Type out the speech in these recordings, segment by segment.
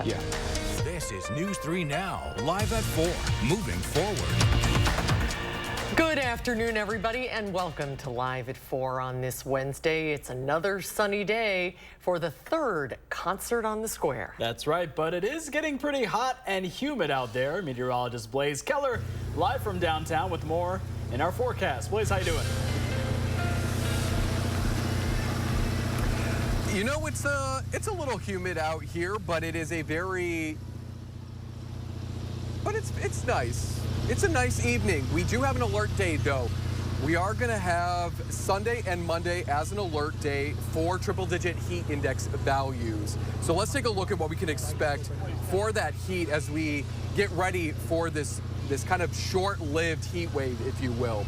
it. Yeah. This is News 3 Now, live at 4, moving forward. Good afternoon, everybody, and welcome to Live at 4 on this Wednesday. It's another sunny day for the third concert on the square. That's right, but it is getting pretty hot and humid out there. Meteorologist Blaze Keller live from downtown with more in our forecast. Blaze, how you doing? You know, it's a little humid out here, but it is it's nice. It's a nice evening. We do have an alert day, though. We are going to have Sunday and Monday as an alert day for triple-digit heat index values. So let's take a look at what we can expect for that heat as we get ready for this kind of short-lived heat wave, if you will.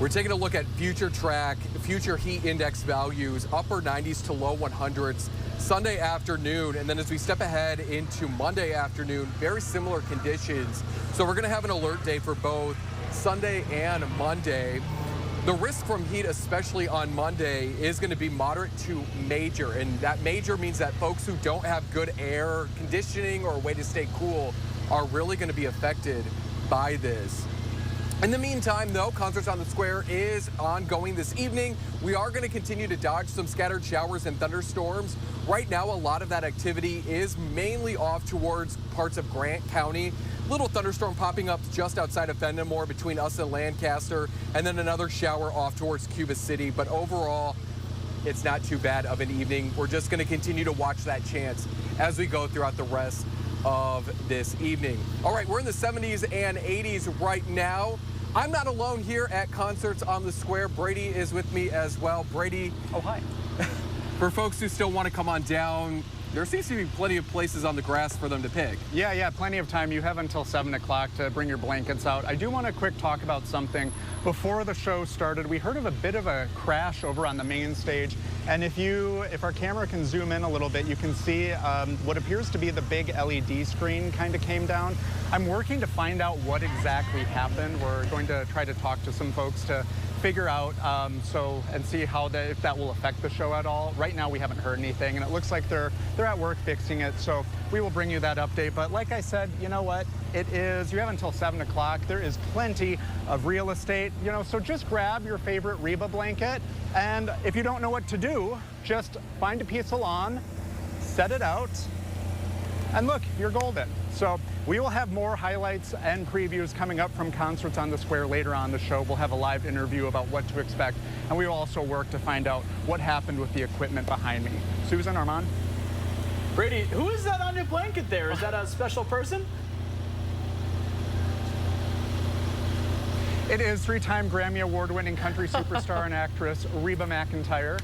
We're taking a look at future heat index values, upper 90s to low 100s, Sunday afternoon, and then as we step ahead into Monday afternoon, very similar conditions. So we're going to have an alert day for both Sunday and Monday. The risk from heat, especially on Monday, is going to be moderate to major, and that major means that folks who don't have good air conditioning or a way to stay cool are really going to be affected by this. In the meantime, though, Concerts on the Square is ongoing this evening. We are going to continue to dodge some scattered showers and thunderstorms. Right now, a lot of that activity is mainly off towards parts of Grant County. Little thunderstorm popping up just outside of Fenimore between us and Lancaster, and then another shower off towards Cuba City. But overall, it's not too bad of an evening. We're just going to continue to watch that chance as we go throughout the rest of this evening. All right, we're in the 70s and 80s right now. I'm not alone here at Concerts on the Square. Brady is with me as well. Brady. Oh, hi. For folks who still want to come on down, there seems to be plenty of places on the grass for them to pick. Yeah, plenty of time. You have until 7 o'clock to bring your blankets out. I do want to quick talk about something. Before the show started, we heard of a bit of a crash over on the main stage. And if our camera can zoom in a little bit, you can see what appears to be the big LED screen kind of came down. I'm working to find out what exactly happened. We're going to try to talk to some folks to figure out and see if that will affect the show at all. Right now we haven't heard anything, and it looks like they're at work fixing it, so we will bring you that update. But like I said, you know what, you have until 7 o'clock. There is plenty of real estate, so just grab your favorite Reba blanket, and if you don't know what to do, just find a piece of lawn, set it out, and look, you're golden. So we will have more highlights and previews coming up from Concerts on the Square later on the show. We'll have a live interview about what to expect, and we will also work to find out what happened with the equipment behind me. Susan, Armand? Brady, who is that on your blanket there? Is that a special person? It is three-time Grammy Award-winning country superstar and actress Reba McEntire.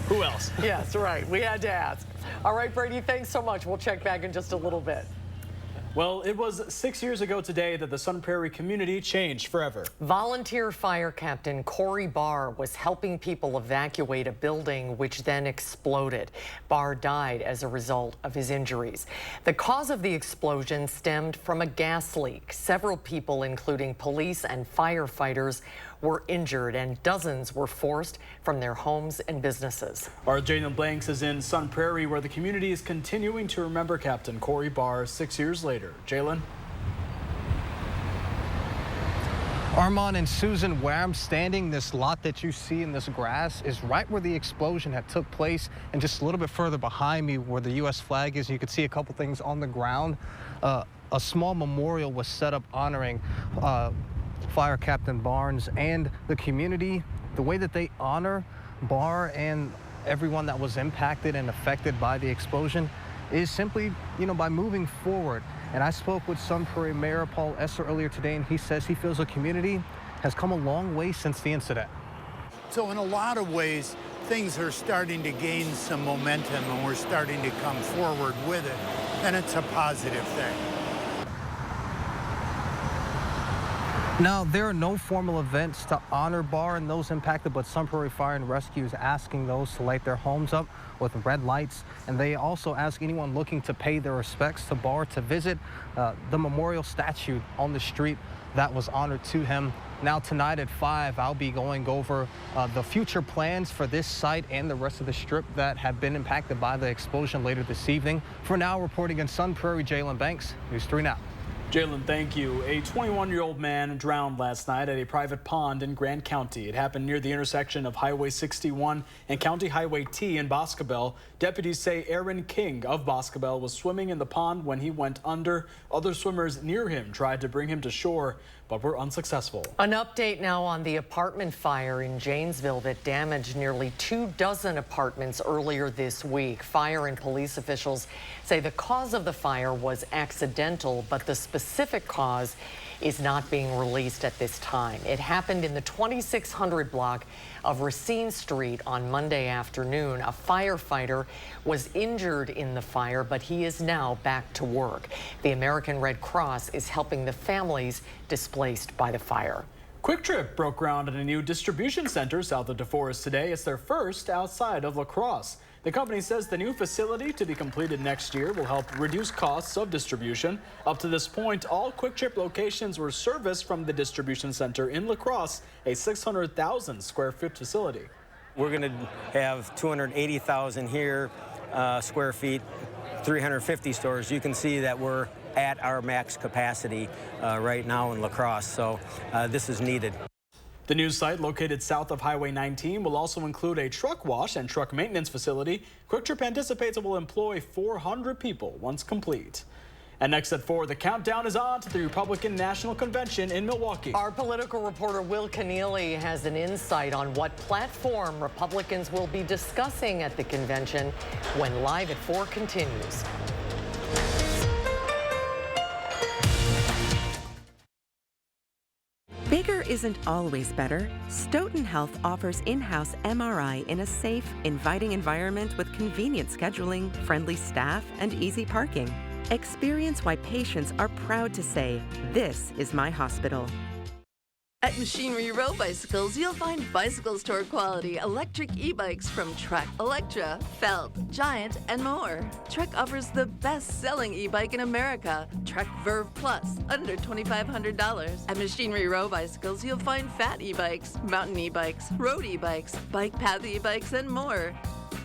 Who else? Yes, right. We had to ask. All right, Brady, thanks so much. We'll check back in just a little bit. Well, it was 6 years ago today that the Sun Prairie community changed forever. Volunteer fire captain Corey Barr was helping people evacuate a building which then exploded. Barr died as a result of his injuries. The cause of the explosion stemmed from a gas leak. Several people, including police and firefighters, were injured, and dozens were forced from their homes and businesses. Our Jalen Blanks is in Sun Prairie, where the community is continuing to remember Captain Corey Barr 6 years later. Jalen? Armand and Susan, where I'm standing, this lot that you see in this grass is right where the explosion had took place, and just a little bit further behind me where the U.S. flag is, you can see a couple things on the ground. A small memorial was set up honoring Fire Captain Barnes and the community. The way that they honor Barr and everyone that was impacted and affected by the explosion is simply, by moving forward. And I spoke with Sun Prairie Mayor Paul Esser earlier today, and he says he feels the community has come a long way since the incident. So in a lot of ways, things are starting to gain some momentum, and we're starting to come forward with it, and it's a positive thing. Now, there are no formal events to honor Barr and those impacted, but Sun Prairie Fire and Rescue is asking those to light their homes up with red lights. And they also ask anyone looking to pay their respects to Barr to visit the memorial statue on the street that was honored to him Now tonight at 5, I'll be going over the future plans for this site and the rest of the strip that have been impacted by the explosion later this evening. For now, reporting in Sun Prairie, Jalen Banks, News 3 Now. Jalen, thank you. A 21-year-old man drowned last night at a private pond in Grant County. It happened near the intersection of Highway 61 and County Highway T in Boscobel. Deputies say Aaron King of Boscobel was swimming in the pond when he went under. Other swimmers near him tried to bring him to shore, but were unsuccessful. An update now on the apartment fire in Janesville that damaged nearly 24 apartments earlier this week. Fire and police officials say the cause of the fire was accidental, but the specific cause is not being released at this time. It happened in the 2600 block of Racine Street on Monday afternoon. A firefighter was injured in the fire, but he is now back to work. The American Red Cross is helping the families displaced by the fire. Quick Trip broke ground at a new distribution center south of DeForest today. It's their first outside of La Crosse. The company says the new facility, to be completed next year, will help reduce costs of distribution. Up to this point, all Quick Trip locations were serviced from the distribution center in La Crosse, a 600,000 square foot facility. We're going to have 280,000 here square feet, 350 stores. You can see that we're at our max capacity right now in La Crosse, so this is needed. The new site, located south of Highway 19, will also include a truck wash and truck maintenance facility. Quick Trip anticipates it will employ 400 people once complete. And next at 4, the countdown is on to the Republican National Convention in Milwaukee. Our political reporter Will Keneally has an insight on what platform Republicans will be discussing at the convention when Live at 4 continues. Bigger isn't always better. Stoughton Health offers in-house MRI in a safe, inviting environment with convenient scheduling, friendly staff, and easy parking. Experience why patients are proud to say, "This is my hospital." At Machinery Row Bicycles, you'll find bicycle store quality electric e-bikes from Trek, Electra, Felt, Giant, and more. Trek offers the best-selling e-bike in America, Trek Verve Plus, under $2,500. At Machinery Row Bicycles, you'll find fat e-bikes, mountain e-bikes, road e-bikes, bike path e-bikes, and more.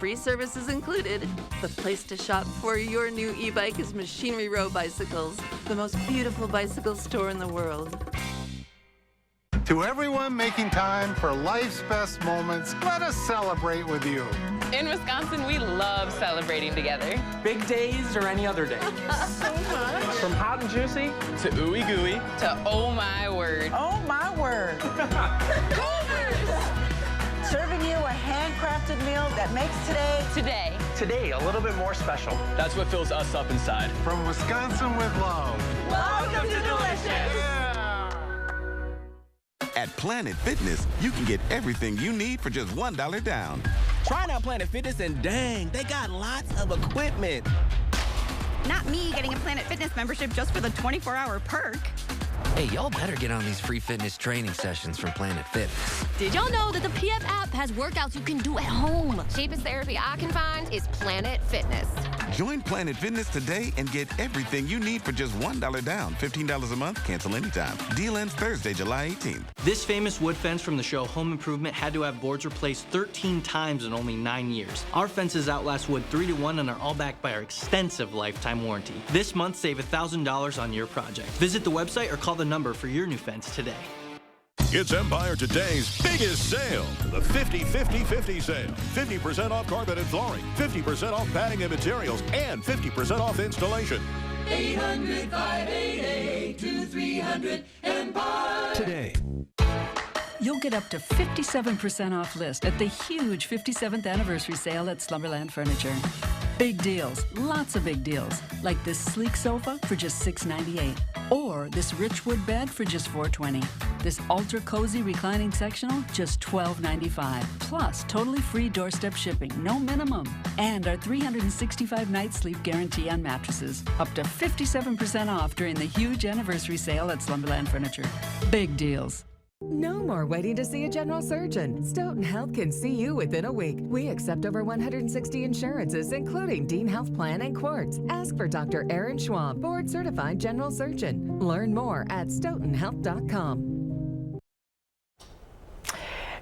Free services included. The place to shop for your new e-bike is Machinery Row Bicycles, the most beautiful bicycle store in the world. To everyone making time for life's best moments, let us celebrate with you. In Wisconsin, we love celebrating together. Big days or any other day. So much. From hot and juicy to ooey gooey to oh my word. Oh my word. Serving you a handcrafted meal that makes today a little bit more special. That's what fills us up inside. From Wisconsin with love. Welcome to Delicious. Yeah. At Planet Fitness, you can get everything you need for just $1 down. Try out Planet Fitness and dang, they got lots of equipment. Not me getting a Planet Fitness membership just for the 24-hour perk. Hey, y'all better get on these free fitness training sessions from Planet Fitness. Did y'all know that the PF app has workouts you can do at home? Cheapest therapy I can find is Planet Fitness. Join Planet Fitness today and get everything you need for just $1 down. $15 a month, cancel anytime. Deal ends Thursday, July 18th. This famous wood fence from the show Home Improvement had to have boards replaced 13 times in only 9 years. Our fences outlast wood 3 to 1 and are all backed by our extensive lifetime warranty. This month, save $1,000 on your project. Visit the website or call the number for your new fence today. It's Empire Today's biggest sale, the 50-50-50 sale. 50% off carpet and flooring, 50% off padding and materials, and 50% off installation. 800-588-2300 Empire. Today. You'll get up to 57% off list at the huge 57th anniversary sale at Slumberland Furniture. Big deals, lots of big deals, like this sleek sofa for just $698, or this rich wood bed for just $420. This ultra cozy reclining sectional, just $1295. Plus, totally free doorstep shipping, no minimum. And our 365-night sleep guarantee on mattresses, up to 57% off during the huge anniversary sale at Slumberland Furniture. Big deals. No more waiting to see a general surgeon. Stoughton Health can see you within a week. We accept over 160 insurances, including Dean Health Plan and Quartz. Ask for Dr. Aaron Schwab, board-certified general surgeon. Learn more at stoughtonhealth.com.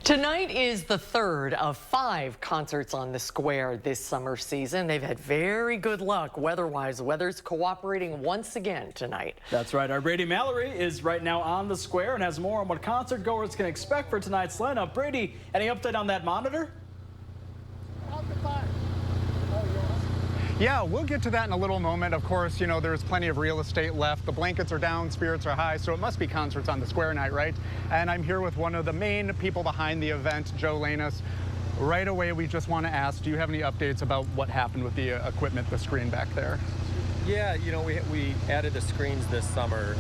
Tonight is the third of 5 concerts on the square this summer season. They've had very good luck weather-wise. Weather's cooperating once again tonight. That's right. Our Brady Mallory is right now on the square and has more on what concert goers can expect for tonight's lineup. Brady, any update on that monitor? Yeah, we'll get to that in a little moment. Of course, you know, there's plenty of real estate left. The blankets are down, spirits are high, so it must be concerts on the square night, right? And I'm here with one of the main people behind the event, Joe Lanus. Right away, we just want to ask, do you have any updates about what happened with the equipment, the screen back there? Yeah, you know, we added the screens this summer,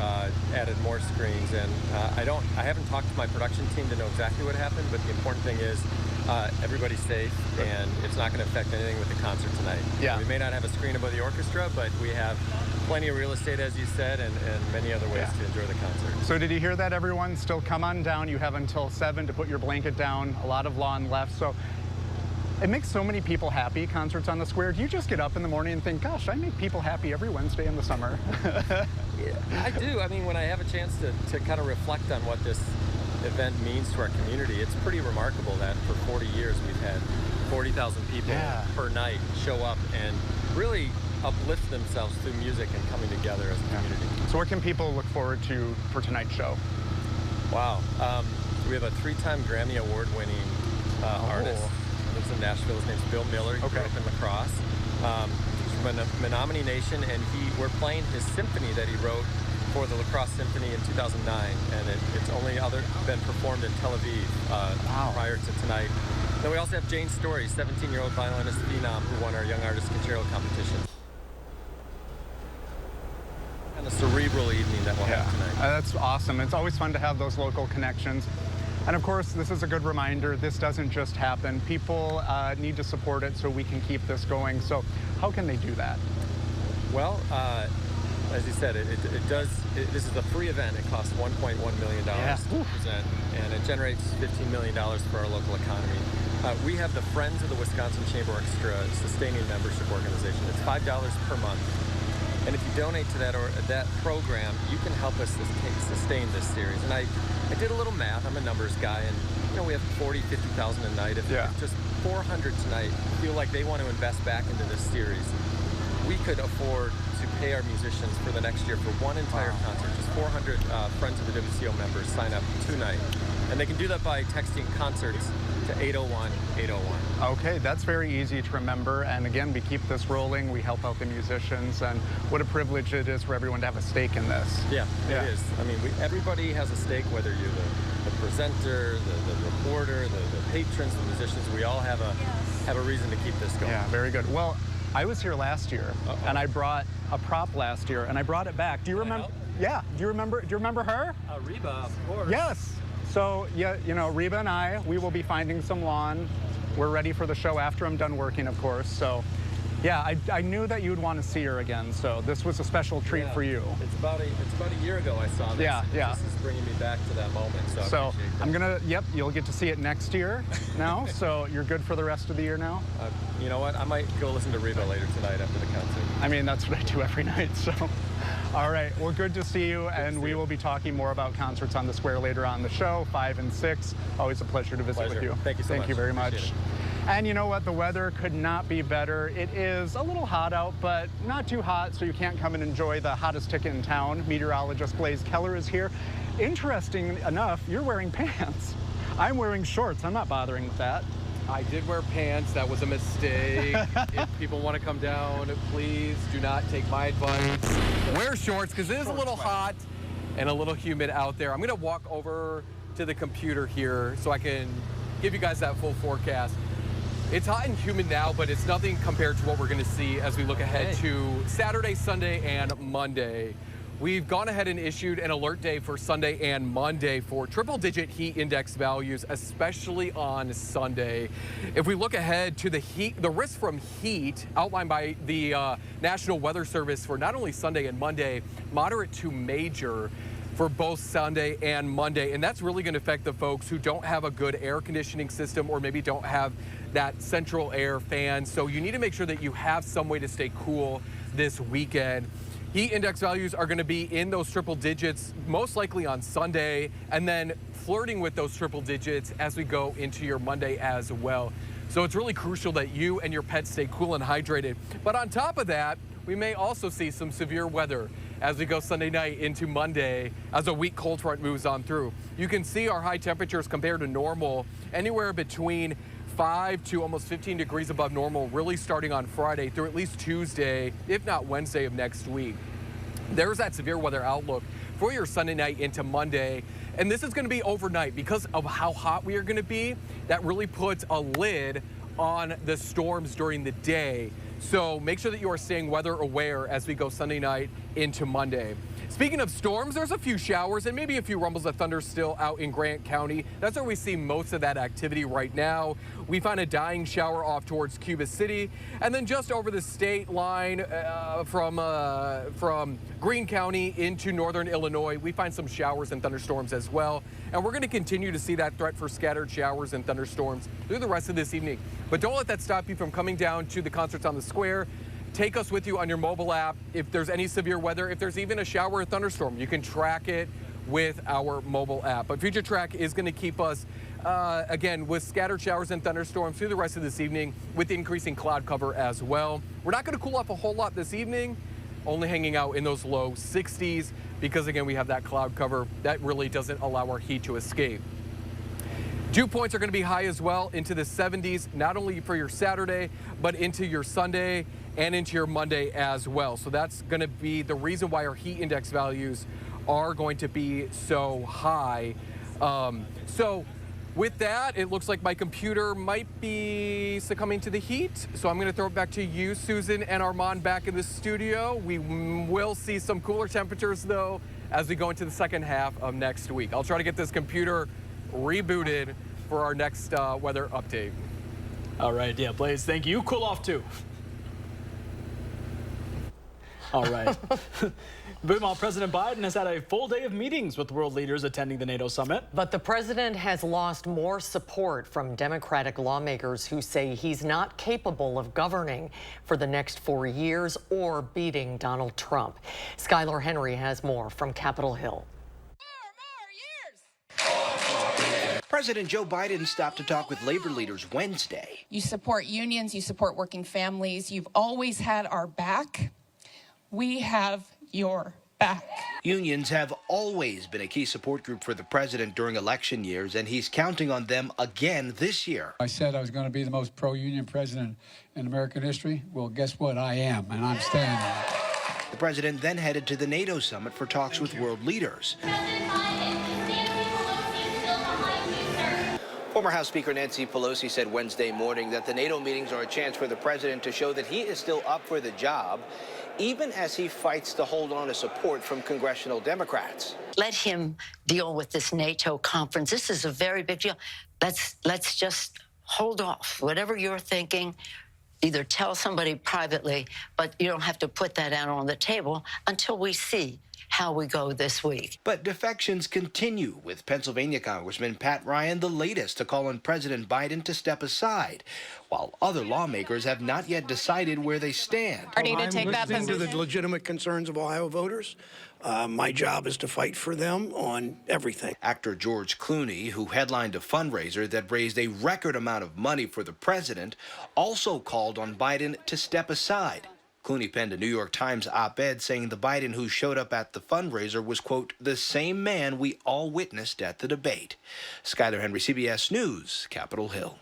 added more screens, and I haven't talked to my production team to know exactly what happened, but the important thing is everybody's safe, and it's not going to affect anything with the concert tonight. Yeah. We may not have a screen above the orchestra, but we have plenty of real estate, as you said, and many other ways to enjoy the concert. So did you hear that, everyone? Still come on down. You have until 7 to put your blanket down. A lot of lawn left. So it makes so many people happy, concerts on the square. Do you just get up in the morning and think, gosh, I make people happy every Wednesday in the summer? Yeah, I do. I mean, when I have a chance to kind of reflect on what this event means to our community, it's pretty remarkable that for 40 years we've had 40,000 people per night show up and really uplift themselves through music and coming together as a community. So what can people look forward to for tonight's show? Wow. We have a 3-time Grammy Award-winning artist. He lives in Nashville. His name's Bill Miller. He grew up in La Crosse. He's from Menominee Nation, and we're playing his symphony that he wrote for the La Crosse Symphony in 2009, and it's only been performed in Tel Aviv prior to tonight. Then we also have Jane Story, 17-year-old violinist phenom who won our Young Artist Concerto competition. And a cerebral evening that we'll have tonight. That's awesome. It's always fun to have those local connections. And of course, this is a good reminder, this doesn't just happen. People need to support it so we can keep this going. So how can they do that? Well, as you said, this is a free event. It costs $1.1 million to present, and it generates $15 million for our local economy. We have the Friends of the Wisconsin Chamber Orchestra sustaining membership organization. It's $5 per month. And if you donate to that program, you can help us sustain this series. And I did a little math. I'm a numbers guy, and you know, we have 40,000, 50,000 a night. If just 400 tonight feel like they want to invest back into this series, we could afford to pay our musicians for the next year for one entire concert. Just 400 Friends of the WCO members sign up tonight. And they can do that by texting concerts to 801-801. Okay, that's very easy to remember. And again, we keep this rolling. We help out the musicians. And what a privilege it is for everyone to have a stake in this. Yeah, it is. I mean, everybody has a stake, whether you're the presenter, the reporter, the patrons, the musicians. We all have a reason to keep this going. Yeah, very good. Well, I was here last year, and I brought a prop last year, and I brought it back. Do you remember? Yeah. Do you remember her? Reba, of course. Yes. So, yeah, you know, Reba and we will be finding some lawn. We're ready for the show after I'm done working, of course. So, yeah, I knew that you'd want to see her again. So this was a special treat for you. It's about a year ago I saw this. Yeah. This is bringing me back to that moment. So I appreciate that. I'm gonna. Yep, you'll get to see it next year. Now, so you're good for the rest of the year now. You know what? I might go listen to Reba later tonight after the concert. I mean, that's what I do every night. So. All right, well, good to see you, and we will be talking more about concerts on the square later on the show, 5 and 6. Always a pleasure to visit with you. Thank you so much. Thank you very much. And you know what? The weather could not be better. It is a little hot out, but not too hot, so you can't come and enjoy the hottest ticket in town. Meteorologist Blaze Keller is here. Interesting enough, you're wearing pants. I'm wearing shorts. I'm not bothering with that. I did wear pants. That was a mistake. If people want to come down, please do not take my advice. Wear shorts, because it is a little hot and a little humid out there. I'm going to walk over to the computer here so I can give you guys that full forecast. It's hot and humid now, but it's nothing compared to what we're going to see as we look ahead to Saturday, Sunday, and Monday. We've gone ahead and issued an alert day for Sunday and Monday for triple-digit heat index values, especially on Sunday. If we look ahead to the risk from heat outlined by the National Weather Service for not only Sunday and Monday, moderate to major for both Sunday and Monday. And that's really going to affect the folks who don't have a good air conditioning system or maybe don't have that central air fan. So you need to make sure that you have some way to stay cool this weekend. Heat index values are going to be in those triple digits, most likely on Sunday, and then flirting with those triple digits as we go into your Monday as well. So it's really crucial that you and your pets stay cool and hydrated. But on top of that, we may also see some severe weather as we go Sunday night into Monday as a weak cold front moves on through. You can see our high temperatures compared to normal, anywhere between 5 to almost 15 degrees above normal, really starting on Friday through at least Tuesday, if not Wednesday of next week. There's that severe weather outlook for your Sunday night into Monday. And this is going to be overnight because of how hot we are going to be. That really puts a lid on the storms during the day. So make sure that you are staying weather aware as we go Sunday night into Monday. Speaking of storms, there's a few showers and maybe a few rumbles of thunder still out in Grant County. That's where we see most of that activity right now. We find a dying shower off towards Cuba City, and then just over the state line from Greene County into northern Illinois, we find some showers and thunderstorms as well. And we're going to continue to see that threat for scattered showers and thunderstorms through the rest of this evening. But don't let that stop you from coming down to the concerts on the square. Take us with you on your mobile app. If there's any severe weather, if there's even a shower or thunderstorm, you can track it with our mobile app. But Future Track is going to keep us, again, with scattered showers and thunderstorms through the rest of this evening with increasing cloud cover as well. We're not going to cool off a whole lot this evening, only hanging out in those low 60s because, again, we have that cloud cover that really doesn't allow our heat to escape. Dew points are going to be high as well into the 70s, not only for your Saturday, but into your Sunday and into your Monday as well. So that's going to be the reason why our heat index values are going to be so high. So with that, it looks like my computer might be succumbing to the heat. So I'm going to throw it back to you, Susan and Armand, back in the studio. We will see some cooler temperatures, though, as we go into the second half of next week. I'll try to get this computer rebooted for our next weather update. All right, yeah, Blaze, thank you. Cool off too. All right. Meanwhile, President Biden has had a full day of meetings with world leaders attending the NATO summit. But the president has lost more support from Democratic lawmakers who say he's not capable of governing for the next 4 years or beating Donald Trump. Skylar Henry has more from Capitol Hill. President Joe Biden stopped to talk with labor leaders Wednesday. You support unions, you support working families. You've always had our back. We have your back. Unions have always been a key support group for the president during election years, and he's counting on them again this year. I said I was going to be the most pro-union president in American history. Well, guess what? I am, and I'm staying there. The president then headed to the NATO summit for talks with world leaders. Former House Speaker Nancy Pelosi said Wednesday morning that the NATO meetings are a chance for the president to show that he is still up for the job, even as he fights to hold on to support from congressional Democrats. Let him deal with this NATO conference. This is a very big deal. Let's just hold off. Whatever you're thinking, either tell somebody privately, but you don't have to put that out on the table until we see how we go this week. But defections continue, with Pennsylvania Congressman Pat Ryan the latest to call on President Biden to step aside, while other lawmakers have not yet decided where they stand. I'm listening to the legitimate concerns of Ohio voters. My job is to fight for them on everything. Actor George Clooney, who headlined a fundraiser that raised a record amount of money for the president, also called on Biden to step aside. Clooney penned a New York Times op-ed saying the Biden who showed up at the fundraiser was, quote, the same man we all witnessed at the debate. Skylar Henry, CBS News, Capitol Hill.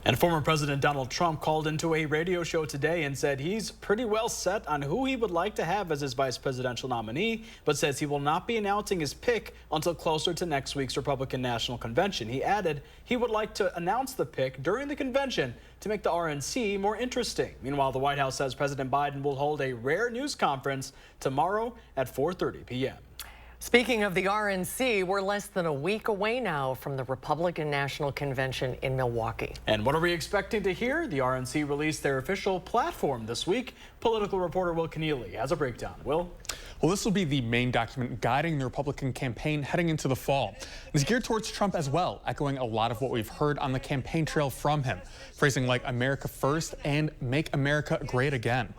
And former President Donald Trump called into a radio show today and said he's pretty well set on who he would like to have as his vice presidential nominee, but says he will not be announcing his pick until closer to next week's Republican National Convention. He added he would like to announce the pick during the convention to make the RNC more interesting. Meanwhile, the White House says President Biden will hold a rare news conference tomorrow at 4:30 p.m. Speaking of the RNC, we're less than a week away now from the Republican National Convention in Milwaukee. And what are we expecting to hear? The RNC released their official platform this week. Political reporter Will Keneally has a breakdown. Will? Well, this will be the main document guiding the Republican campaign heading into the fall. It's geared towards Trump as well, echoing a lot of what we've heard on the campaign trail from him, phrasing like America first and make America great again.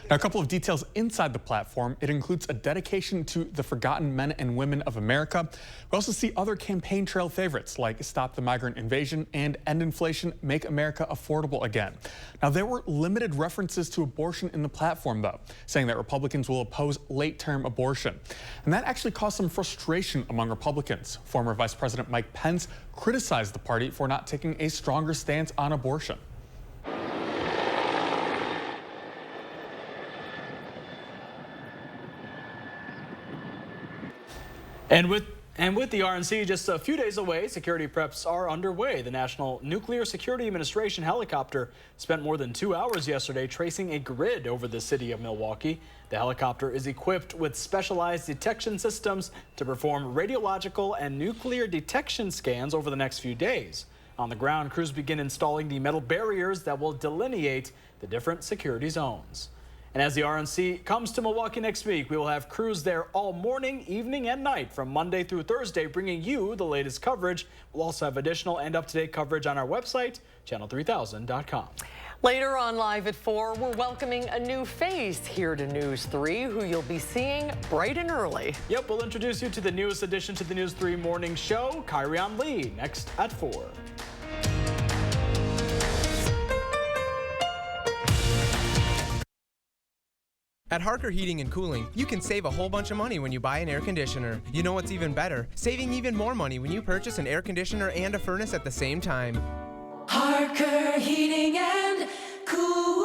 Now, a couple of details inside the platform. It includes a dedication to the forgotten men and women of America. We also see other campaign trail favorites like Stop the Migrant Invasion and End Inflation, Make America Affordable Again. Now, there were limited references to abortion in the platform, though, saying that Republicans will oppose late-term abortion. And that actually caused some frustration among Republicans. Former Vice President Mike Pence criticized the party for not taking a stronger stance on abortion. And with the RNC just a few days away, security preps are underway. The National Nuclear Security Administration helicopter spent more than 2 hours yesterday tracing a grid over the city of Milwaukee. The helicopter is equipped with specialized detection systems to perform radiological and nuclear detection scans over the next few days. On the ground, crews begin installing the metal barriers that will delineate the different security zones. And as the RNC comes to Milwaukee next week, we will have crews there all morning, evening, and night from Monday through Thursday, bringing you the latest coverage. We'll also have additional and up-to-date coverage on our website, channel3000.com. Later on Live at 4, we're welcoming a new face here to News 3, who you'll be seeing bright and early. Yep, we'll introduce you to the newest addition to the News 3 morning show, Kyrion Lee, next at 4. At Harker Heating and Cooling, you can save a whole bunch of money when you buy an air conditioner. You know what's even better? Saving even more money when you purchase an air conditioner and a furnace at the same time. Harker Heating and Cooling.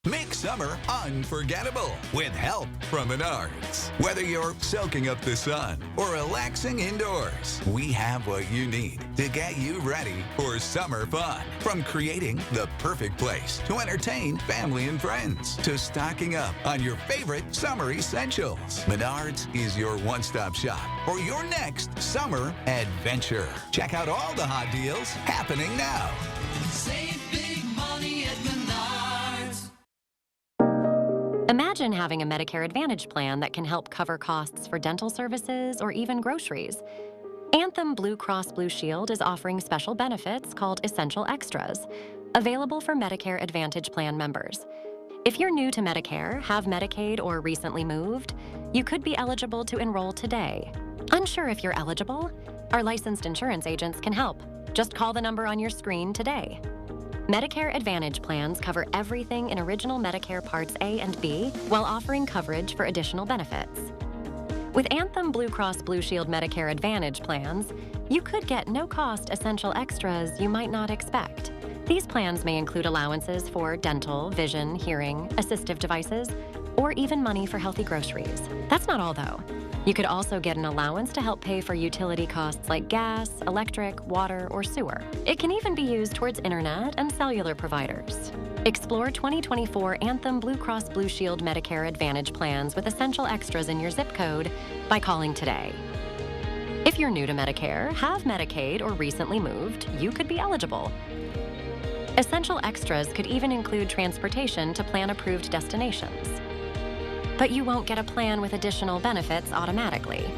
Make summer unforgettable with help from Menards. Whether you're soaking up the sun or relaxing indoors, we have what you need to get you ready for summer fun. From creating the perfect place to entertain family and friends to stocking up on your favorite summer essentials, Menards is your one-stop shop for your next summer adventure. Check out all the hot deals happening now. Save big money at Menards. Imagine having a Medicare Advantage plan that can help cover costs for dental services or even groceries. Anthem Blue Cross Blue Shield is offering special benefits called Essential Extras, available for Medicare Advantage plan members. If you're new to Medicare, have Medicaid, or recently moved, you could be eligible to enroll today. Unsure if you're eligible? Our licensed insurance agents can help. Just call the number on your screen today. Medicare Advantage plans cover everything in original Medicare Parts A and B while offering coverage for additional benefits. With Anthem Blue Cross Blue Shield Medicare Advantage plans, you could get no-cost essential extras you might not expect. These plans may include allowances for dental, vision, hearing, assistive devices, or even money for healthy groceries. That's not all, though. You could also get an allowance to help pay for utility costs like gas, electric, water, or sewer. It can even be used towards internet and cellular providers. Explore 2024 Anthem Blue Cross Blue Shield Medicare Advantage plans with essential extras in your zip code by calling today. If you're new to Medicare, have Medicaid, or recently moved, you could be eligible. Essential extras could even include transportation to plan-approved destinations. But you won't get a plan with additional benefits automatically.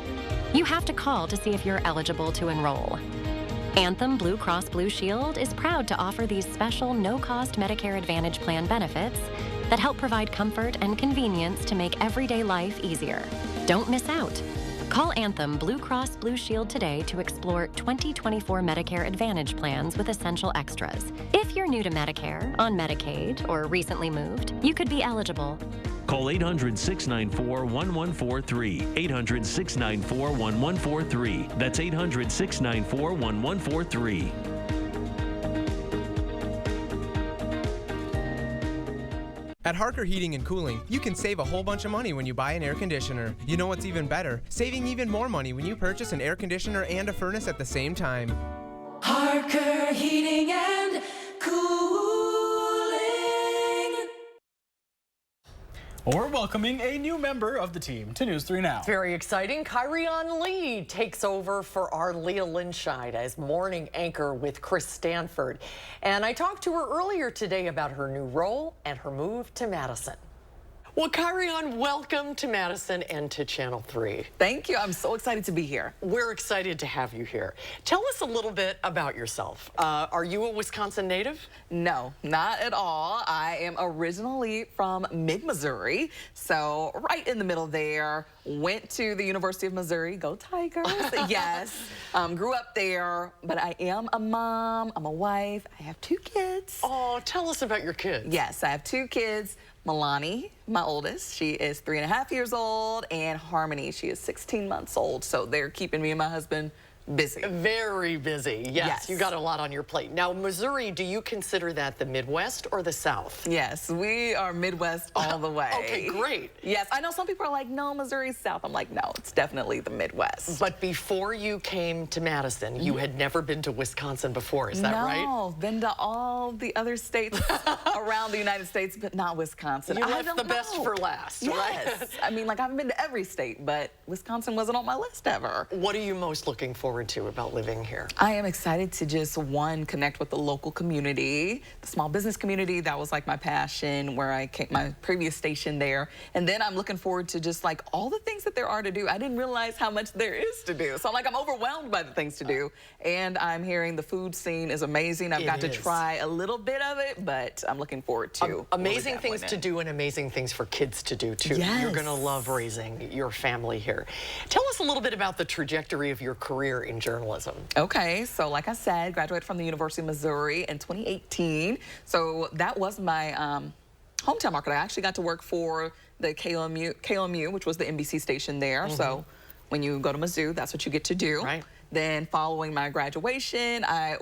You have to call to see if you're eligible to enroll. Anthem Blue Cross Blue Shield is proud to offer these special no-cost Medicare Advantage plan benefits that help provide comfort and convenience to make everyday life easier. Don't miss out. Call Anthem Blue Cross Blue Shield today to explore 2024 Medicare Advantage plans with essential extras. If you're new to Medicare, on Medicaid, or recently moved, you could be eligible. Call 800-694-1143. 800-694-1143. That's 800-694-1143. At Harker Heating and Cooling, you can save a whole bunch of money when you buy an air conditioner. You know what's even better? Saving even more money when you purchase an air conditioner and a furnace at the same time. Harker Heating and Cooling. We're welcoming a new member of the team to News 3 Now. Very exciting. Kyrion Lee takes over for our Leah Linscheid as morning anchor with Chris Stanford. And I talked to her earlier today about her new role and her move to Madison. Well, Kyrian, welcome to Madison and to Channel 3. Thank you. I'm so excited to be here. We're excited to have you here. Tell us a little bit about yourself. Are you a Wisconsin native? No, not at all. I am originally from mid-Missouri, so right in the middle there. Went to the University of Missouri. Go Tigers. Yes. Grew up there, but I am a mom. I'm a wife. I have 2 kids. Oh, tell us about your kids. Yes, I have 2 kids. Milani, my oldest, she is 3.5 years old, and Harmony, she is 16 months old. So they're keeping me and my husband busy. Very busy. Yes, you got a lot on your plate. Now, Missouri, do you consider that the Midwest or the South? Yes, we are Midwest all the way. Okay, great. Yes, I know some people are like, no, Missouri's South. I'm like, no, it's definitely the Midwest. But before you came to Madison, you had never been to Wisconsin before, is that right? No, been to all the other states around the United States, but not Wisconsin. You left the best for last, right? Yes. I mean, like, I've been to every state, but Wisconsin wasn't on my list ever. What are you most looking forward to about living here? I am excited to just, one, connect with the local community, the small business community. That was like my passion, where I came, my previous station there. And then I'm looking forward to just like all the things that there are to do. I didn't realize how much there is to do. So I'm like, I'm overwhelmed by the things to do. And I'm hearing the food scene is amazing. I've got to try a little bit of it, but I'm looking forward to amazing things to do and amazing things for kids to do too. Yes. You're gonna love raising your family here. Tell us a little bit about the trajectory of your career in journalism. Okay, so like I said, graduated from the University of Missouri in 2018. So that was my hometown market. I actually got to work for the KOMU, which was the NBC station there. So when you go to Mizzou, that's what you get to do. Right. Then following my graduation, I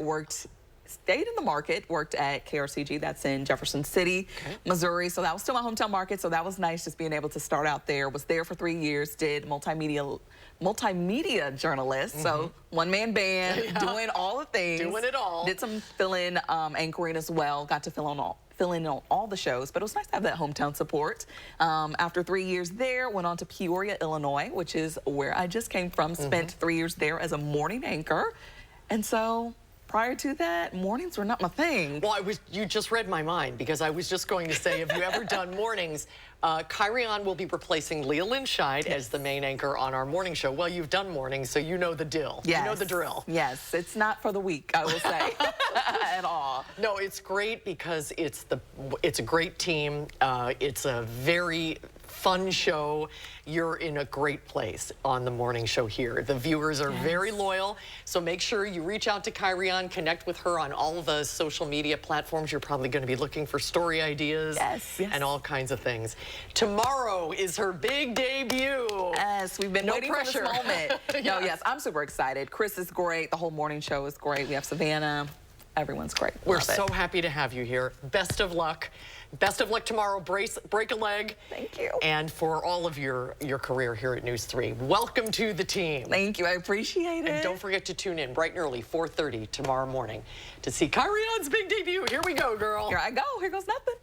stayed in the market, worked at KRCG, that's in Jefferson City, Missouri. So that was still my hometown market, so that was nice just being able to start out there. Was there for 3 years, did multimedia journalist, so one-man band, doing all the things. Doing it all. Did some fill-in anchoring as well, got to fill in on all the shows, but it was nice to have that hometown support. After 3 years there, went on to Peoria, Illinois, which is where I just came from, spent 3 years there as a morning anchor. And so prior to that, mornings were not my thing. Well, you just read my mind, because I was just going to say, have you ever done mornings? Kyrian will be replacing Leah Lynn Scheid as the main anchor on our morning show. Well, you've done mornings, so you know the deal. Yes. You know the drill. Yes, it's not for the weak, I will say, at all. No, it's great because it's a great team. It's a very fun show. You're in a great place on the morning show here. The viewers are very loyal, so make sure you reach out to Kyrian, connect with her on all the social media platforms. You're probably going to be looking for story ideas and all kinds of things. Tomorrow is her big debut. Yes, we've been waiting for this moment. No, yes, I'm super excited. Chris is great. The whole morning show is great. We have Savannah. Everyone's great. We're so happy to have you here. Best of luck. Best of luck tomorrow. Break a leg. Thank you. And for all of your career here at News 3. Welcome to the team. Thank you. I appreciate it. And don't forget to tune in bright and early, 4:30 tomorrow morning, to see Kyrian's big debut. Here we go, girl. Here I go. Here goes nothing.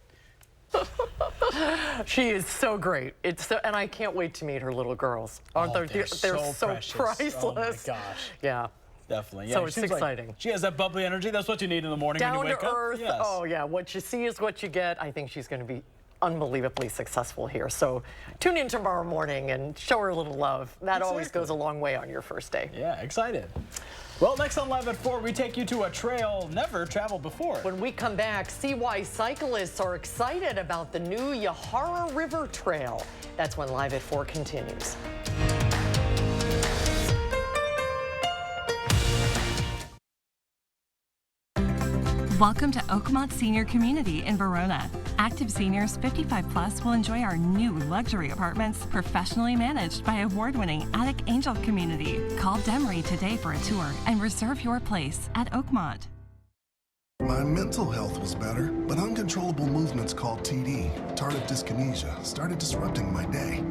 She is so great. And I can't wait to meet her little girls. They're so priceless. Oh my gosh. Yeah. Definitely. So it's exciting. She has that bubbly energy. That's what you need in the morning when you wake up. Down to earth. Yes. Oh, yeah. What you see is what you get. I think she's going to be unbelievably successful here. So tune in tomorrow morning and show her a little love. That always goes a long way on your first day. Yeah, excited. Well, next on Live at 4, we take you to a trail never traveled before. When we come back, see why cyclists are excited about the new Yahara River Trail. That's when Live at 4 continues. Welcome to Oakmont Senior Community in Verona. Active seniors 55 plus will enjoy our new luxury apartments, professionally managed by award-winning Attic Angel Community. Call Demery today for a tour and reserve your place at Oakmont. My mental health was better, but uncontrollable movements called TD, tardive dyskinesia, started disrupting my day.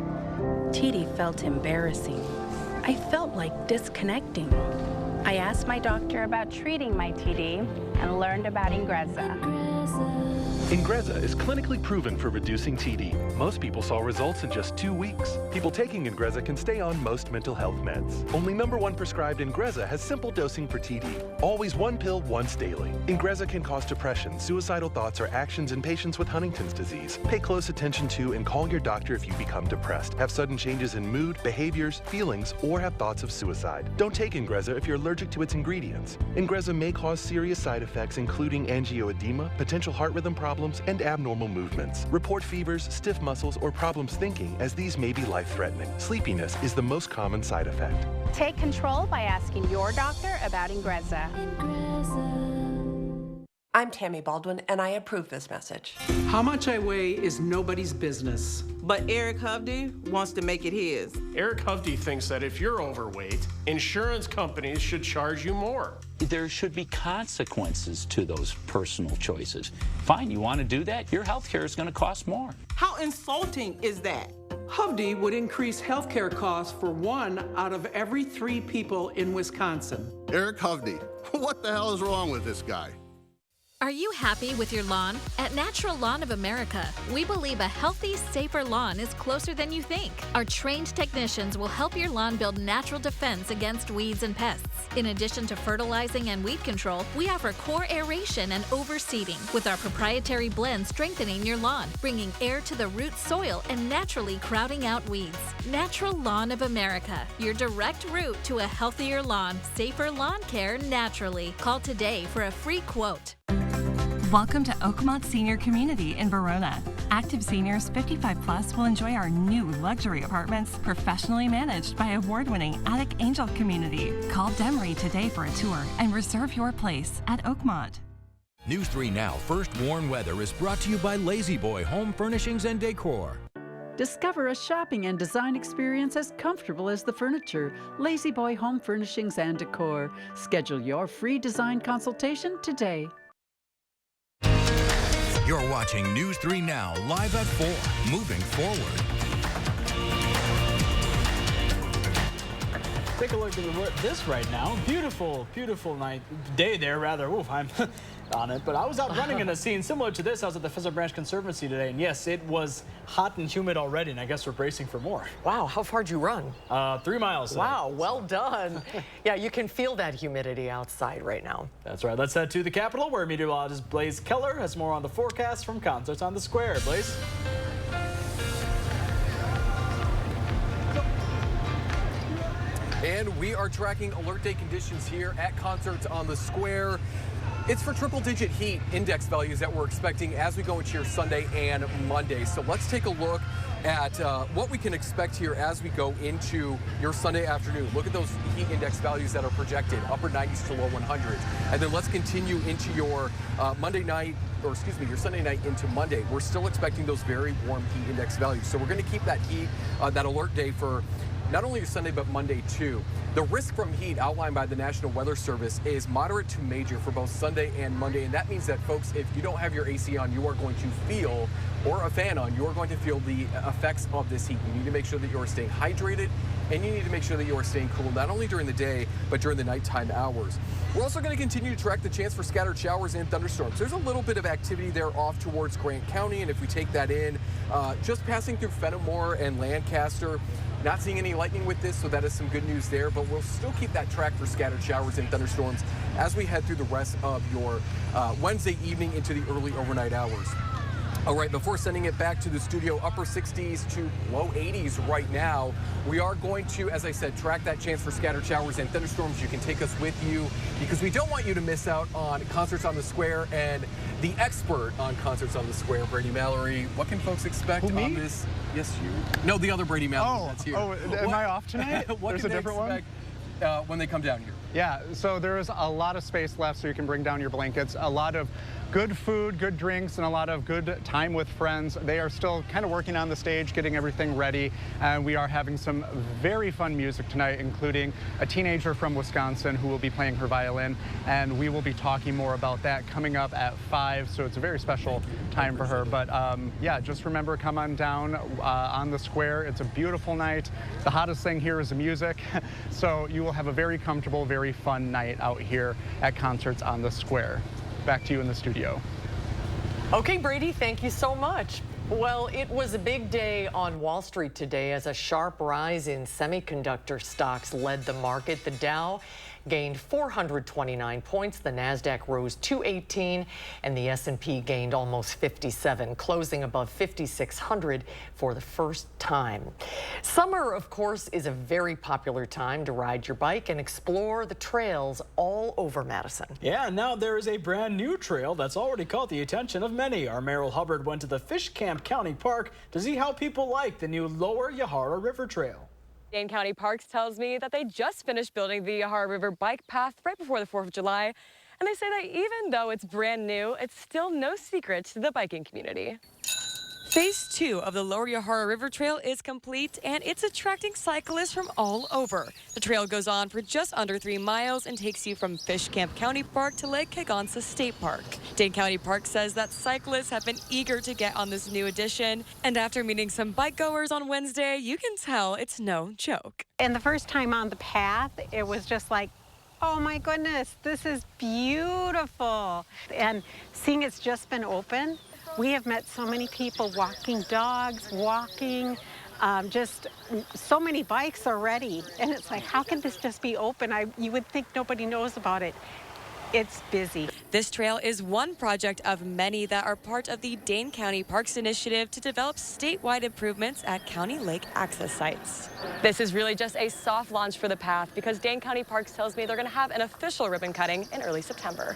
TD felt embarrassing. I felt like disconnecting. I asked my doctor about treating my TD and learned about Ingrezza. Ingrezza is clinically proven for reducing TD. Most people saw results in just 2 weeks. People taking Ingrezza can stay on most mental health meds. Only #1 prescribed Ingrezza has simple dosing for TD. Always 1 pill once daily. Ingrezza can cause depression, suicidal thoughts, or actions in patients with Huntington's disease. Pay close attention to and call your doctor if you become depressed, have sudden changes in mood, behaviors, feelings, or have thoughts of suicide. Don't take Ingrezza if you're allergic to its ingredients. Ingrezza may cause serious side effects including angioedema, potential heart rhythm problems, and abnormal movements. Report fevers, stiff muscles, or problems thinking, as these may be life-threatening. Sleepiness is the most common side effect. Take control by asking your doctor about Ingrezza. I'm Tammy Baldwin, and I approve this message. How much I weigh is nobody's business. But Eric Hovde wants to make it his. Eric Hovde thinks that if you're overweight, insurance companies should charge you more. There should be consequences to those personal choices. Fine, you want to do that? Your health care is going to cost more. How insulting is that? Hovde would increase health care costs for 1 out of every 3 people in Wisconsin. Eric Hovde, what the hell is wrong with this guy? Are you happy with your lawn? At Natural Lawn of America, we believe a healthy, safer lawn is closer than you think. Our trained technicians will help your lawn build natural defense against weeds and pests. In addition to fertilizing and weed control, we offer core aeration and overseeding, with our proprietary blend strengthening your lawn, bringing air to the root soil and naturally crowding out weeds. Natural Lawn of America, your direct route to a healthier lawn, safer lawn care naturally. Call today for a free quote. Welcome to Oakmont Senior Community in Verona. Active seniors 55 plus will enjoy our new luxury apartments, professionally managed by award-winning Attic Angel Community. Call Demery today for a tour and reserve your place at Oakmont. News 3 Now First Warn Weather is brought to you by Lazy Boy Home Furnishings and Decor. Discover a shopping and design experience as comfortable as the furniture. Lazy Boy Home Furnishings and Decor. Schedule your free design consultation today. You're watching News 3 Now, live at 4, moving forward. Take a look at this right now. Beautiful, beautiful day there, rather. Oof, I'm on it. But I was out running in a scene similar to this. I was at the Pheasant Branch Conservancy today, and yes, it was hot and humid already, and I guess we're bracing for more. Wow, how far'd you run? 3 miles today. Wow, well done. Yeah, you can feel that humidity outside right now. That's right. Let's head to the Capitol, where meteorologist Blaze Keller has more on the forecast from Concerts on the Square. Blaze? And we are tracking alert day conditions here at Concerts on the Square. It's for triple-digit heat index values that we're expecting as we go into your Sunday and Monday. So let's take a look at what we can expect here as we go into your Sunday afternoon. Look at those heat index values that are projected, upper 90s to low 100s. And then let's continue into your Monday night, or excuse me, your Sunday night into Monday. We're still expecting those very warm heat index values. So we're going to keep that heat, that alert day for not only your Sunday, but Monday too. The risk from heat outlined by the National Weather Service is moderate to major for both Sunday and Monday. And that means that, folks, if you don't have your AC on, you are going to feel, or a fan on, you are going to feel the effects of this heat. You need to make sure that you are staying hydrated, and you need to make sure that you are staying cool, not only during the day, but during the nighttime hours. We're also going to continue to track the chance for scattered showers and thunderstorms. There's a little bit of activity there off towards Grant County, and if we take that in, just passing through Fenimore and Lancaster, not seeing any lightning with this, so that is some good news there, but we'll still keep that track for scattered showers and thunderstorms as we head through the rest of your Wednesday evening into the early overnight hours. All right, before sending it back to the studio, upper 60s to low 80s right now. We are going to, as I said, track that chance for scattered showers and thunderstorms. You can take us with you because we don't want you to miss out on Concerts on the Square and the expert on Concerts on the Square, Brady Mallory. What can folks expect on this? Yes, you. No, the other Brady Mallory that's here. Oh, am I off tonight? There's a different one? When they come down here? Yeah, so there's a lot of space left so you can bring down your blankets. A lot of good food, good drinks, and a lot of good time with friends. They are still kind of working on the stage, getting everything ready, and we are having some very fun music tonight, including a teenager from Wisconsin who will be playing her violin, and we will be talking more about that coming up at 5, so it's a very special time for her. But yeah, just remember, come on down on the square. It's a beautiful night. The hottest thing here is the music, so you will have a very comfortable, very fun night out here at Concerts on the Square. Back to you in the studio. Okay, Brady, thank you so much. Well, it was a big day on Wall Street today as a sharp rise in semiconductor stocks led the market. The Dow gained 429 points, the Nasdaq rose 218, and the S&P gained almost 57, closing above 5,600 for the first time. Summer, of course, is a very popular time to ride your bike and explore the trails all over Madison. Yeah, now there is a brand new trail that's already caught the attention of many. Our Merrill Hubbard went to the Fish Camp County Park to see how people like the new Lower Yahara River Trail. Dane County Parks tells me that they just finished building the Yahara River bike path right before the 4th of July. And they say that even though it's brand new, it's still no secret to the biking community. Phase 2 of the Lower Yahara River Trail is complete, and it's attracting cyclists from all over. The trail goes on for just under 3 miles and takes you from Fish Camp County Park to Lake Kegonsa State Park. Dane County Park says that cyclists have been eager to get on this new addition, and after meeting some bike goers on Wednesday, you can tell it's no joke. And the first time on the path, it was just like, oh my goodness, this is beautiful. And seeing it's just been open, we have met so many people walking dogs, walking, just so many bikes already. And it's like, how can this just be open? You would think nobody knows about it. It's busy. This trail is one project of many that are part of the Dane County Parks Initiative to develop statewide improvements at county lake access sites. This is really just a soft launch for the path because Dane County Parks tells me they're going to have an official ribbon cutting in early September.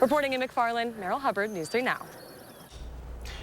Reporting in McFarland, Merrill Hubbard, News 3 Now.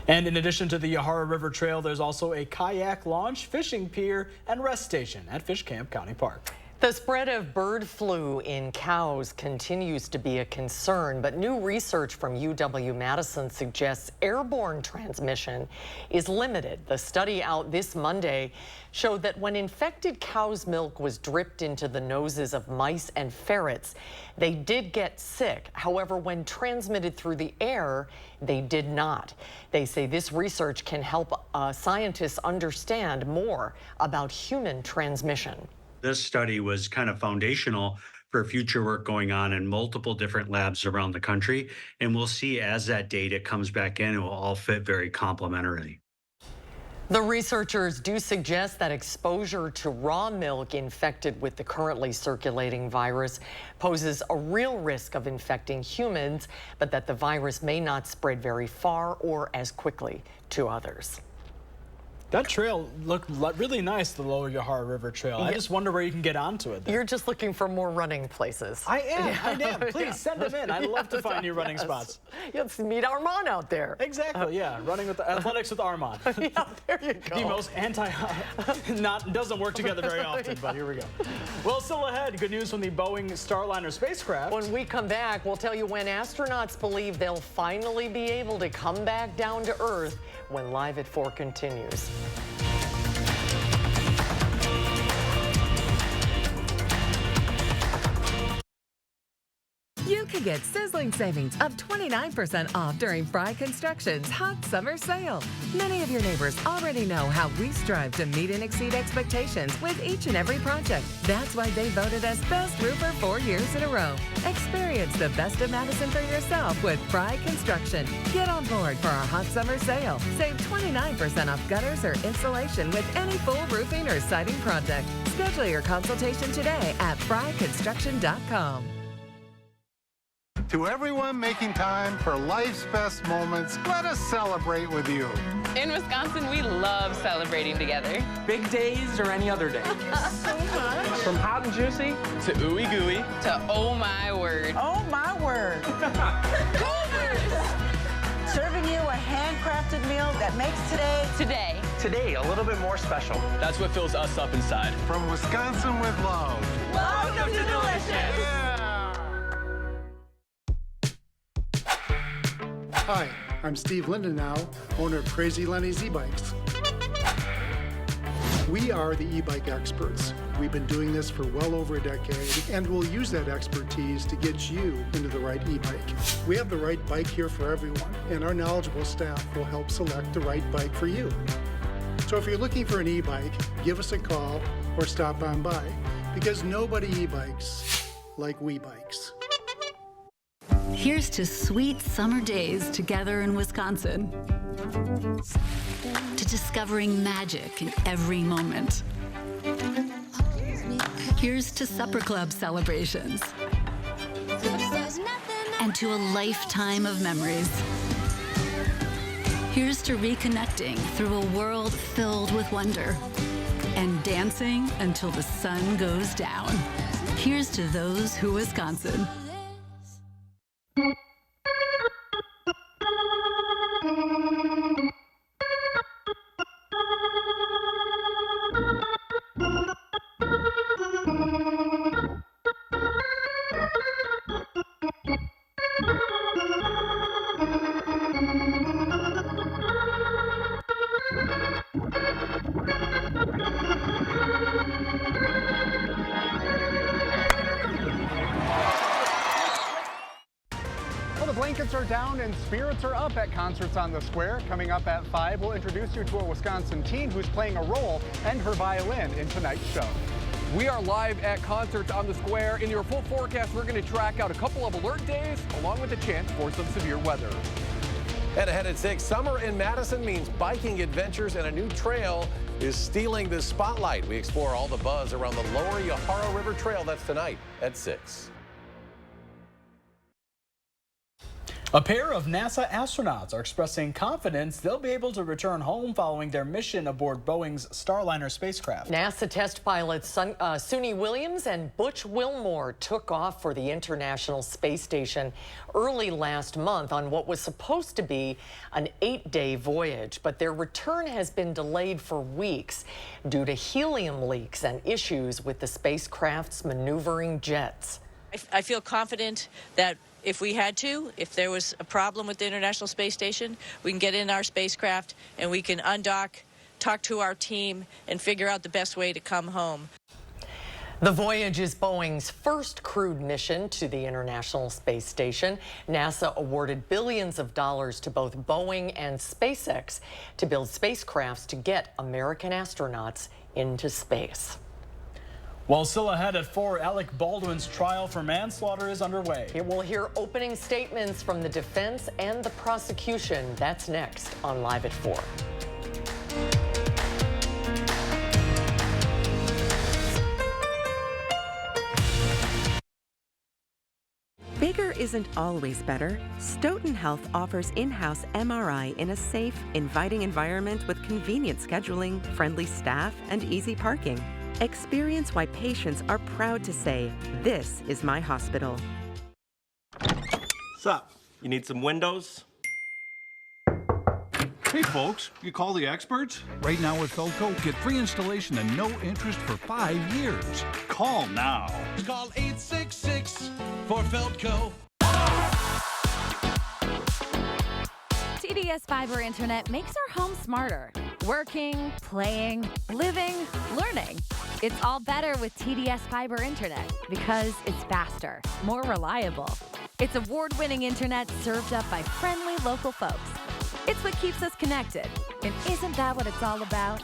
And in addition to the Yahara River Trail, there's also a kayak launch, fishing pier, and rest station at Fish Camp County Park. The spread of bird flu in cows continues to be a concern, but new research from UW-Madison suggests airborne transmission is limited. The study out this Monday showed that when infected cow's milk was dripped into the noses of mice and ferrets, they did get sick. However, when transmitted through the air, they did not. They say this research can help scientists understand more about human transmission. This study was kind of foundational for future work going on in multiple different labs around the country. And we'll see as that data comes back in, it will all fit very complementarily. The researchers do suggest that exposure to raw milk infected with the currently circulating virus poses a real risk of infecting humans, but that the virus may not spread very far or as quickly to others. That trail looked really nice, the Lower Yahara River Trail. I just wonder where you can get onto it. You're just looking for more running places. I am. Please send them in. I'd love to find new running spots. Let's meet Armand out there. Exactly, yeah. Running with athletics with Armand. Yeah, there you go. The most doesn't work together very often, but here we go. Well, still ahead, good news from the Boeing Starliner spacecraft. When we come back, we'll tell you when astronauts believe they'll finally be able to come back down to Earth when Live at 4 continues. You can get sizzling savings of 29% off during Fry Construction's hot summer sale. Many of your neighbors already know how we strive to meet and exceed expectations with each and every project. That's why they voted us Best Roofer 4 years in a row. Experience the best of Madison for yourself with Fry Construction. Get on board for our hot summer sale. Save 29% off gutters or insulation with any full roofing or siding project. Schedule your consultation today at fryconstruction.com. To everyone making time for life's best moments, let us celebrate with you. In Wisconsin, we love celebrating together. Big days or any other day. So much. From hot and juicy to ooey gooey to oh my word. Oh my word. Serving you a handcrafted meal that makes today a little bit more special. That's what fills us up inside. From Wisconsin with love. Welcome to Delicious. Yeah. Hi, I'm Steve Lindenau, owner of Crazy Lenny's e-bikes. We are the e-bike experts. We've been doing this for well over a decade, and we'll use that expertise to get you into the right e-bike. We have the right bike here for everyone, and our knowledgeable staff will help select the right bike for you. So if you're looking for an e-bike, give us a call or stop on by, because nobody e-bikes like we bikes. Here's to sweet summer days together in Wisconsin. To discovering magic in every moment. Here's to supper club celebrations. And to a lifetime of memories. Here's to reconnecting through a world filled with wonder. And dancing until the sun goes down. Here's to those who Wisconsin. Blankets are down and spirits are up at Concerts on the Square. Coming up at 5, we'll introduce you to a Wisconsin teen who's playing a role and her violin in tonight's show. We are live at Concerts on the Square. In your full forecast, we're going to track out a couple of alert days along with a chance for some severe weather. And ahead at 6, summer in Madison means biking adventures, and a new trail is stealing the spotlight. We explore all the buzz around the Lower Yahara River Trail. That's tonight at 6. A pair of NASA astronauts are expressing confidence they'll be able to return home following their mission aboard Boeing's Starliner spacecraft. NASA test pilots Suni Williams and Butch Wilmore took off for the International Space Station early last month on what was supposed to be an 8-day voyage, but their return has been delayed for weeks due to helium leaks and issues with the spacecraft's maneuvering jets. I feel confident that if we had to, if there was a problem with the International Space Station, we can get in our spacecraft and we can undock, talk to our team, and figure out the best way to come home. The voyage is Boeing's first crewed mission to the International Space Station. NASA awarded billions of dollars to both Boeing and SpaceX to build spacecrafts to get American astronauts into space. Well, still ahead at 4, Alec Baldwin's trial for manslaughter is underway. It will hear opening statements from the defense and the prosecution. That's next on Live at 4. Bigger isn't always better. Stoughton Health offers in-house MRI in a safe, inviting environment with convenient scheduling, friendly staff, and easy parking. Experience why patients are proud to say, "This is my hospital." What's up? You need some windows? Hey folks, you call the experts? Right now with Feldco, get free installation and no interest for 5 years. Call now. Call 866 for Feldco. TDS Fiber Internet makes our home smarter. Working, playing, living, learning. It's all better with TDS Fiber Internet because it's faster, more reliable. It's award-winning internet served up by friendly local folks. It's what keeps us connected. And isn't that what it's all about?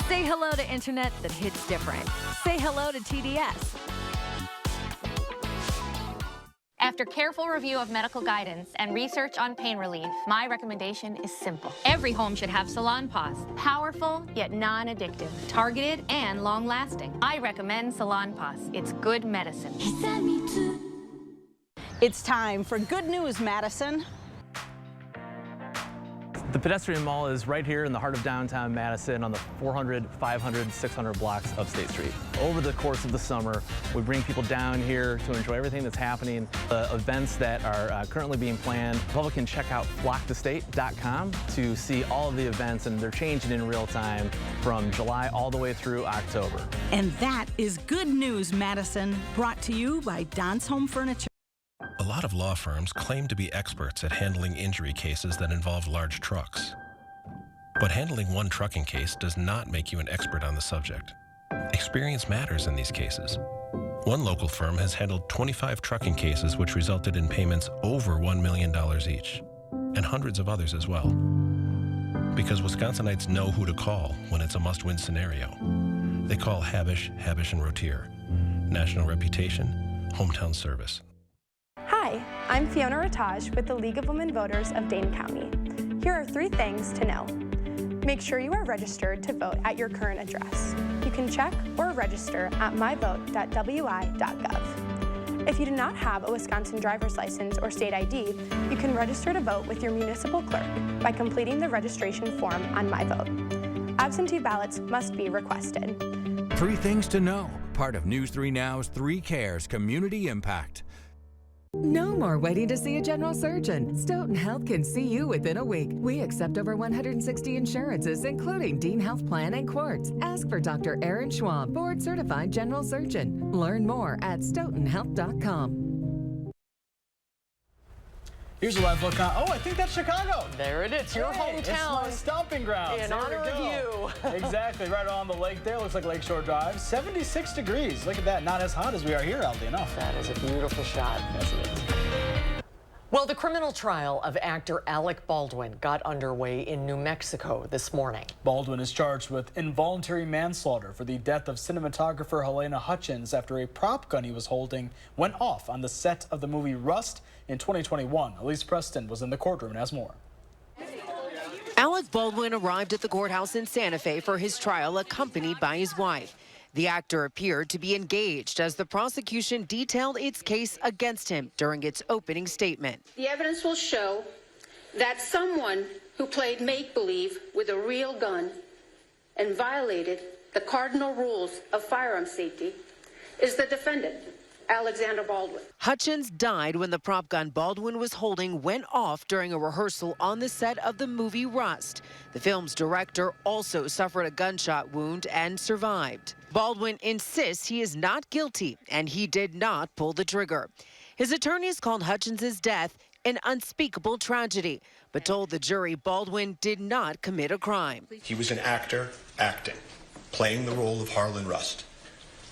Say hello to internet that hits different. Say hello to TDS. After careful review of medical guidance and research on pain relief, my recommendation is simple. Every home should have Salon Paws. Powerful, yet non-addictive. Targeted and long-lasting. I recommend Salon Paws. It's good medicine. It's time for Good News, Madison. The pedestrian mall is right here in the heart of downtown Madison on the 400, 500, 600 blocks of State Street. Over the course of the summer, we bring people down here to enjoy everything that's happening, the events that are currently being planned. The public can check out flocktostate.com to see all of the events, and they're changing in real time from July all the way through October. And that is Good News, Madison, brought to you by Don's Home Furniture. A lot of law firms claim to be experts at handling injury cases that involve large trucks. But handling one trucking case does not make you an expert on the subject. Experience matters in these cases. One local firm has handled 25 trucking cases which resulted in payments over $1 million each, and hundreds of others as well. Because Wisconsinites know who to call when it's a must-win scenario. They call Habish, Habish & Rotier. National reputation, hometown service. Hi, Hi, I'm Fiona Rataj with the League of Women Voters of Dane County. Here are 3 things to know. Make sure you are registered to vote at your current address. You can check or register at myvote.wi.gov. If you do not have a Wisconsin driver's license or state ID, you can register to vote with your municipal clerk by completing the registration form on MyVote. Absentee ballots must be requested. 3 things to know, part of News 3 Now's 3 Cares Community Impact. No more waiting to see a general surgeon. Stoughton Health can see you within a week. We accept over 160 insurances, including Dean Health Plan and Quartz. Ask for Dr. Aaron Schwab, board-certified general surgeon. Learn more at stoughtonhealth.com. Here's a live look on. Oh, I think that's Chicago. There it is, your hometown. It's my stomping grounds. In there honor of you. Exactly, right on the lake there. Looks like Lakeshore Drive. 76 degrees. Look at that. Not as hot as we are here, oddly enough. That is a beautiful shot. Yes, it is. Well, the criminal trial of actor Alec Baldwin got underway in New Mexico this morning. Baldwin is charged with involuntary manslaughter for the death of cinematographer Helena Hutchins after a prop gun he was holding went off on the set of the movie Rust in 2021. Elise Preston was in the courtroom and has more. Alec Baldwin arrived at the courthouse in Santa Fe for his trial, accompanied by his wife. The actor appeared to be engaged as the prosecution detailed its case against him during its opening statement. The evidence will show that someone who played make-believe with a real gun and violated the cardinal rules of firearm safety is the defendant, Alexander Baldwin. Hutchins died when the prop gun Baldwin was holding went off during a rehearsal on the set of the movie Rust. The film's director also suffered a gunshot wound and survived. Baldwin insists he is not guilty and he did not pull the trigger. His attorneys called Hutchins' death an unspeakable tragedy, but told the jury Baldwin did not commit a crime. He was an actor acting, playing the role of Harlan Rust.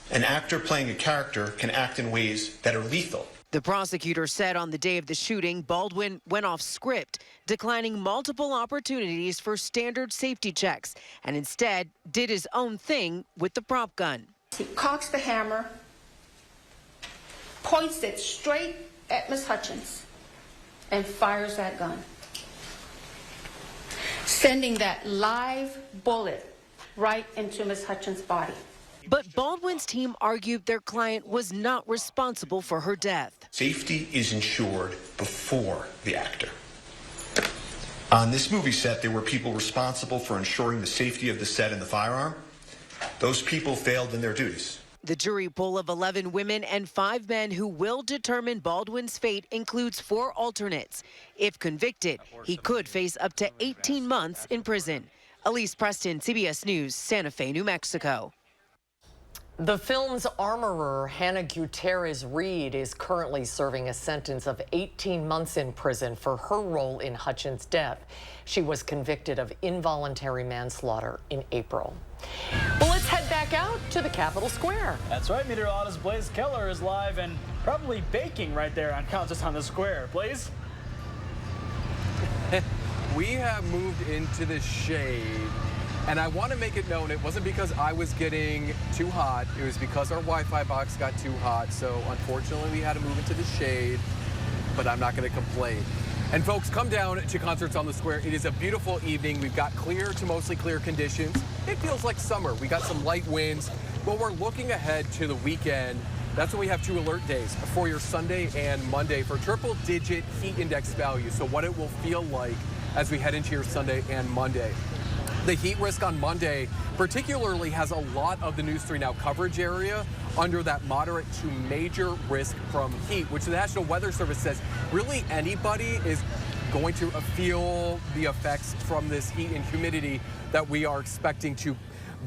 An actor playing a character can act in ways that are lethal. The prosecutor said on the day of the shooting, Baldwin went off script, declining multiple opportunities for standard safety checks, and instead did his own thing with the prop gun. He cocks the hammer, points it straight at Miss Hutchins, and fires that gun, sending that live bullet right into Miss Hutchins' body. But Baldwin's team argued their client was not responsible for her death. Safety is ensured before the actor. On this movie set, there were people responsible for ensuring the safety of the set and the firearm. Those people failed in their duties. The jury pool of 11 women and 5 men who will determine Baldwin's fate includes 4 alternates. If convicted, he could face up to 18 months in prison. Elise Preston, CBS News, Santa Fe, New Mexico. The film's armorer, Hannah Gutierrez-Reed, is currently serving a sentence of 18 months in prison for her role in Hutchins' death. She was convicted of involuntary manslaughter in April. Well, let's head back out to the Capitol Square. That's right, meteorologist Blaze Keller is live and probably baking right there on Countess on the Square. Blaze? We have moved into the shade. And I want to make it known, it wasn't because I was getting too hot. It was because our Wi-Fi box got too hot. So unfortunately, we had to move into the shade, but I'm not going to complain. And folks, come down to Concerts on the Square. It is a beautiful evening. We've got clear to mostly clear conditions. It feels like summer. We got some light winds, but we're looking ahead to the weekend. That's when we have 2 alert days for your Sunday and Monday for triple-digit heat index values. So what it will feel like as we head into your Sunday and Monday. The heat risk on Monday particularly has a lot of the News 3 Now coverage area under that moderate to major risk from heat, which the National Weather Service says really anybody is going to feel the effects from this heat and humidity that we are expecting to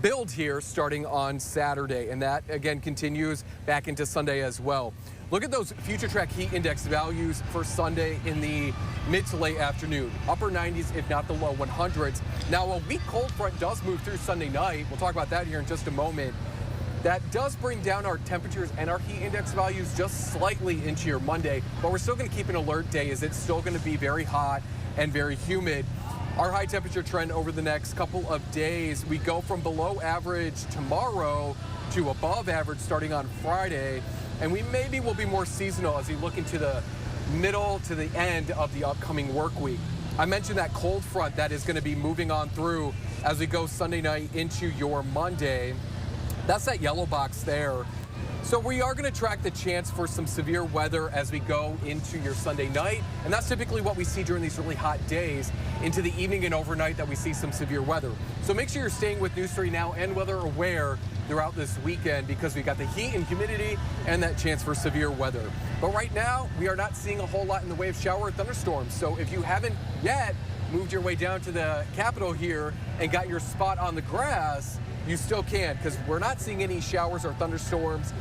build here starting on Saturday. And that, again, continues back into Sunday as well. Look at those future track heat index values for Sunday in the mid to late afternoon. Upper 90s, if not the low 100s. Now, a weak cold front does move through Sunday night. We'll talk about that here in just a moment. That does bring down our temperatures and our heat index values just slightly into your Monday, but we're still going to keep an alert day as it's still going to be very hot and very humid. Our high temperature trend over the next couple of days, we go from below average tomorrow to above average starting on Friday. And we maybe will be more seasonal as we look into the middle to the end of the upcoming work week. I mentioned that cold front that is going to be moving on through as we go Sunday night into your Monday. That's that yellow box there. So we are going to track the chance for some severe weather as we go into your Sunday night. And that's typically what we see during these really hot days into the evening and overnight, that we see some severe weather. So make sure you're staying with News 3 Now and Weather Aware throughout this weekend, because we got the heat and humidity and that chance for severe weather. But right now, we are not seeing a whole lot in the way of shower or thunderstorms. So if you haven't yet moved your way down to the Capitol here and got your spot on the grass, you still can, because we're not seeing any showers or thunderstorms.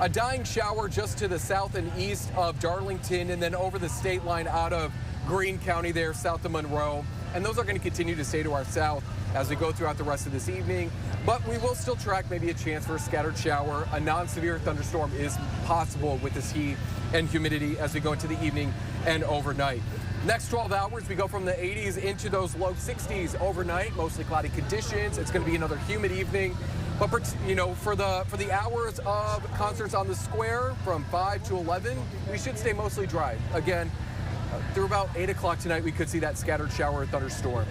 A dying shower just to the south and east of Darlington, and then over the state line out of Greene County there, south of Monroe. And those are going to continue to stay to our south as we go throughout the rest of this evening. But we will still track maybe a chance for a scattered shower. A non-severe thunderstorm is possible with this heat and humidity as we go into the evening and overnight. Next 12 hours, we go from the 80s into those low 60s overnight, mostly cloudy conditions. It's going to be another humid evening. But, you know, for the hours of concerts on the square from 5 to 11, we should stay mostly dry. Again, through about 8 o'clock tonight, we could see that scattered shower or thunderstorm.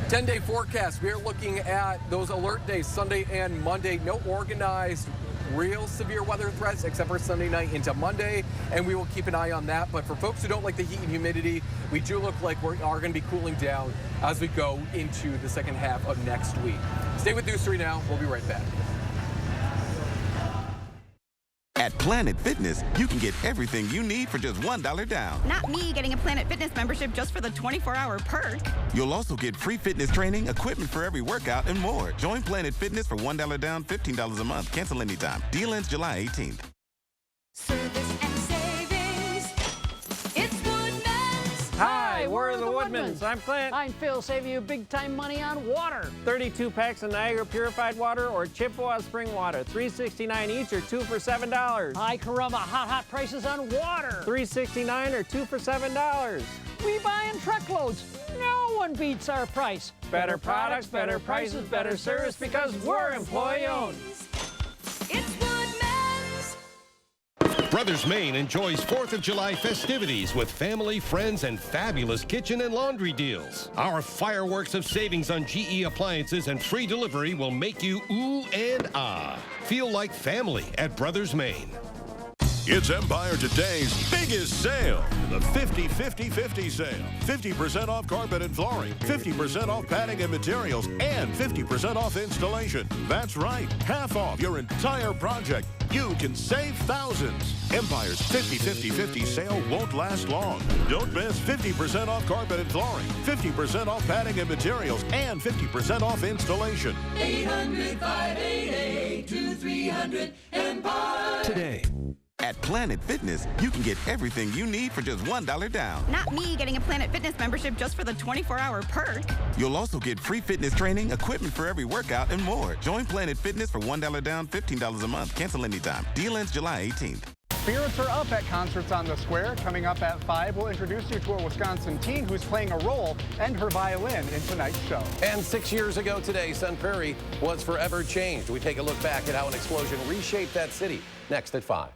10-day forecast, we are looking at those alert days, Sunday and Monday. No organized real severe weather threats except for Sunday night into Monday, and we will keep an eye on that. But for folks who don't like the heat and humidity, we do look like we are going to be cooling down as we go into the second half of next week. Stay with News 3 Now. We'll be right back. At Planet Fitness, you can get everything you need for just $1 down. Not me getting a Planet Fitness membership just for the 24-hour perk. You'll also get free fitness training, equipment for every workout, and more. Join Planet Fitness for $1 down, $15 a month. Cancel anytime. Deal ends July 18th. Service and savings. It's Woodman's. Hi, we're the Woodmans. I'm Clint. I'm Phil, saving you big-time money on water. 32 packs of Niagara purified water or Chippewa spring water. $3.69 each or 2 for $7. Hi, Caroma. Hot prices on water. $3.69 or 2 for $7. We buy in truckloads. No one beats our price. Better products, better prices, better service, because we're employee-owned. It's Woodman's. Brothers Maine enjoys 4th of July festivities with family, friends, and fabulous kitchen and laundry deals. Our fireworks of savings on GE appliances and free delivery will make you ooh and ah. Feel like family at Brothers Maine. It's Empire Today's biggest sale, the 50-50-50 sale. 50% off carpet and flooring, 50% off padding and materials, and 50% off installation. That's right, half off your entire project. You can save thousands. Empire's 50-50-50 sale won't last long. Don't miss 50% off carpet and flooring, 50% off padding and materials, and 50% off installation. 800-588-2300 Empire. Today. At Planet Fitness, you can get everything you need for just $1 down. Not me getting a Planet Fitness membership just for the 24-hour perk. You'll also get free fitness training, equipment for every workout, and more. Join Planet Fitness for $1 down, $15 a month. Cancel anytime. Deal ends July 18th. Spirits are up at Concerts on the Square. Coming up at 5, we'll introduce you to a Wisconsin teen who's playing a role and her violin in tonight's show. And 6 years ago today, Sun Prairie was forever changed. We take a look back at how an explosion reshaped that city. Next at 5.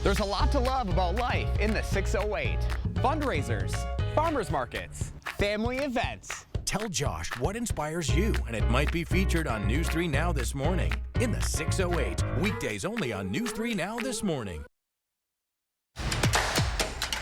There's a lot to love about life in the 608. Fundraisers, farmers markets, family events. Tell Josh what inspires you, and it might be featured on News 3 Now this morning in the 608. Weekdays only on News 3 Now this morning.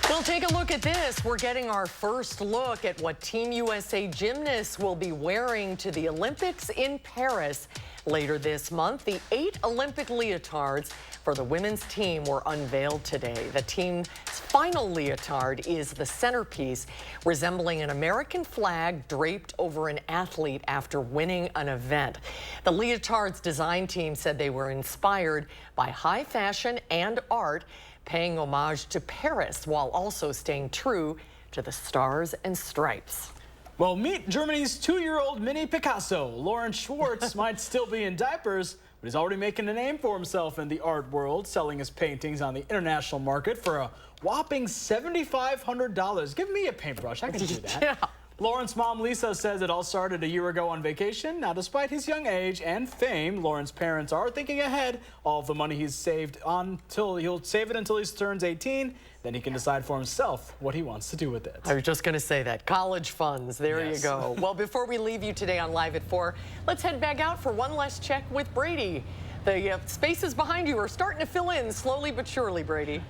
Well, take a look at this. We're getting our first look at what Team USA gymnasts will be wearing to the Olympics in Paris later this month. The 8 Olympic leotards for the women's team were unveiled today. The team's final leotard is the centerpiece, resembling an American flag draped over an athlete after winning an event. The leotard's design team said they were inspired by high fashion and art, paying homage to Paris while also staying true to the stars and stripes. Well, meet Germany's 2-year-old mini Picasso. Lawrence Schwartz might still be in diapers, but he's already making a name for himself in the art world, selling his paintings on the international market for a whopping $7,500. Give me a paintbrush. I can do that. Yeah. Lauren's mom, Lisa, says it all started a year ago on vacation. Now, despite his young age and fame, Lauren's parents are thinking ahead. All of the money he's saved he'll save it until he turns 18. Then he can decide for himself what he wants to do with it. I was just going to say that. College funds. There Yes. you go. Well, before we leave you today on Live at 4, let's head back out for one last check with Brady. The spaces behind you are starting to fill in slowly but surely, Brady.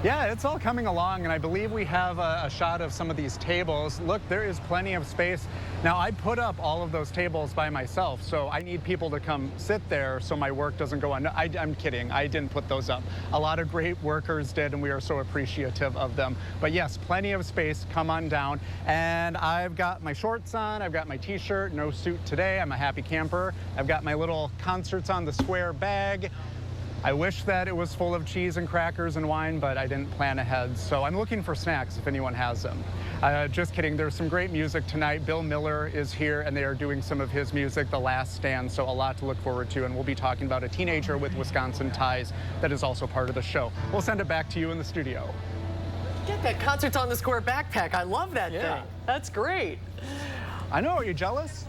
Yeah, it's all coming along, and I believe we have a shot of some of these tables. Look, there is plenty of space. Now, I put up all of those tables by myself, so I need people to come sit there so my work doesn't go on. I'm kidding. I didn't put those up. A lot of great workers did, and we are so appreciative of them. But yes, plenty of space. Come on down. And I've got my shorts on. I've got my T-shirt. No suit today. I'm a happy camper. I've got my little Concerts on the Square bag. I wish that it was full of cheese and crackers and wine, but I didn't plan ahead. So I'm looking for snacks if anyone has them. Just kidding, there's some great music tonight. Bill Miller is here and they are doing some of his music, The Last Stand, so a lot to look forward to. And we'll be talking about a teenager with Wisconsin ties that is also part of the show. We'll send it back to you in the studio. Get that Concerts on the Square backpack. I love that thing. That's great. I know, are you jealous?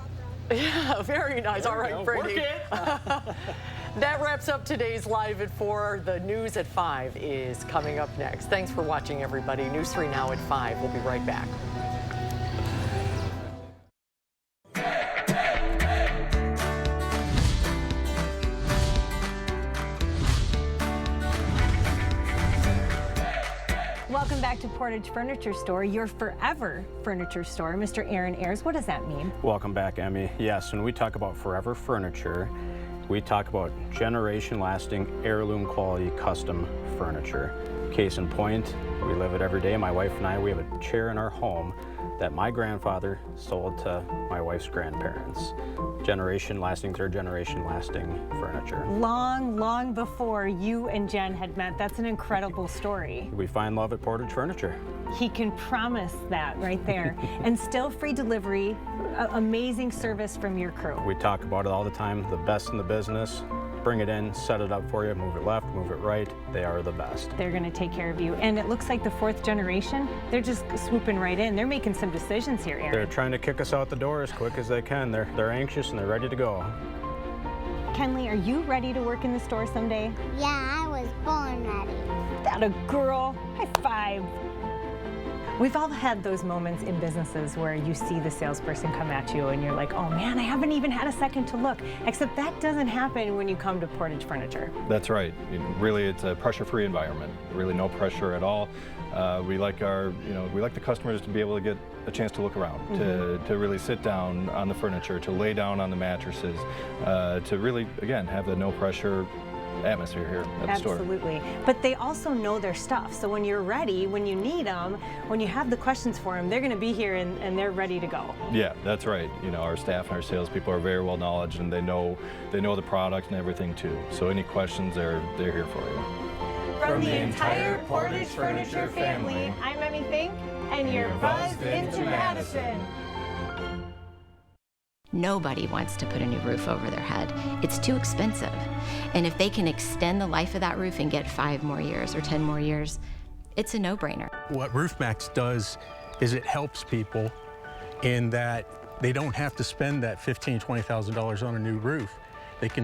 Yeah, very nice. All right, Brady. Work it. That wraps up today's Live at 4. The news at 5 is coming up next. Thanks for watching, everybody. News 3 now at 5. We'll be right back. Welcome back to Portage Furniture Store, your forever furniture store. Mr. Aaron Ayers, what does that mean? Welcome back, Emmy. Yes, when we talk about forever furniture, we talk about generation-lasting, heirloom-quality custom furniture. Case in point, we live it every day. My wife and I, we have a chair in our home that my grandfather sold to my wife's grandparents. Generation-lasting, third-generation-lasting furniture. Long, long before you and Jen had met. That's an incredible story. We find love at Portage Furniture. He can promise that right there. And still free delivery, amazing service from your crew. We talk about it all the time, the best in the business. Bring it in, set it up for you, move it left, move it right. They are the best. They're going to take care of you. And it looks like the 4th generation, they're just swooping right in. They're making some decisions here, Aaron. They're trying to kick us out the door as quick as they can. They're anxious and they're ready to go. Kenley, are you ready to work in the store someday? Yeah, I was born ready. That a girl. High five. We've all had those moments in businesses where you see the salesperson come at you and you're like, oh man, I haven't even had a second to look. Except that doesn't happen when you come to Portage Furniture. That's right. Really, it's a pressure-free environment. Really no pressure at all. We like the customers to be able to get a chance to look around, to really sit down on the furniture, to lay down on the mattresses, to really, again, have the no pressure atmosphere here at the store. Absolutely. But they also know their stuff. So when you're ready, when you need them, when you have the questions for them, they're going to be here and they're ready to go. Yeah, that's right. You know, our staff and our salespeople are very well knowledgeable and they know the product and everything too. So any questions, they're here for you. From the entire Portage Furniture family, I'm Emmy Fink, and you're buzzed into Madison. Nobody wants to put a new roof over their head. It's too expensive. And if they can extend the life of that roof and get 5 more years or 10 more years, it's a no-brainer. What RoofMax does is it helps people in that they don't have to spend that $15,000, $20,000 on a new roof. They can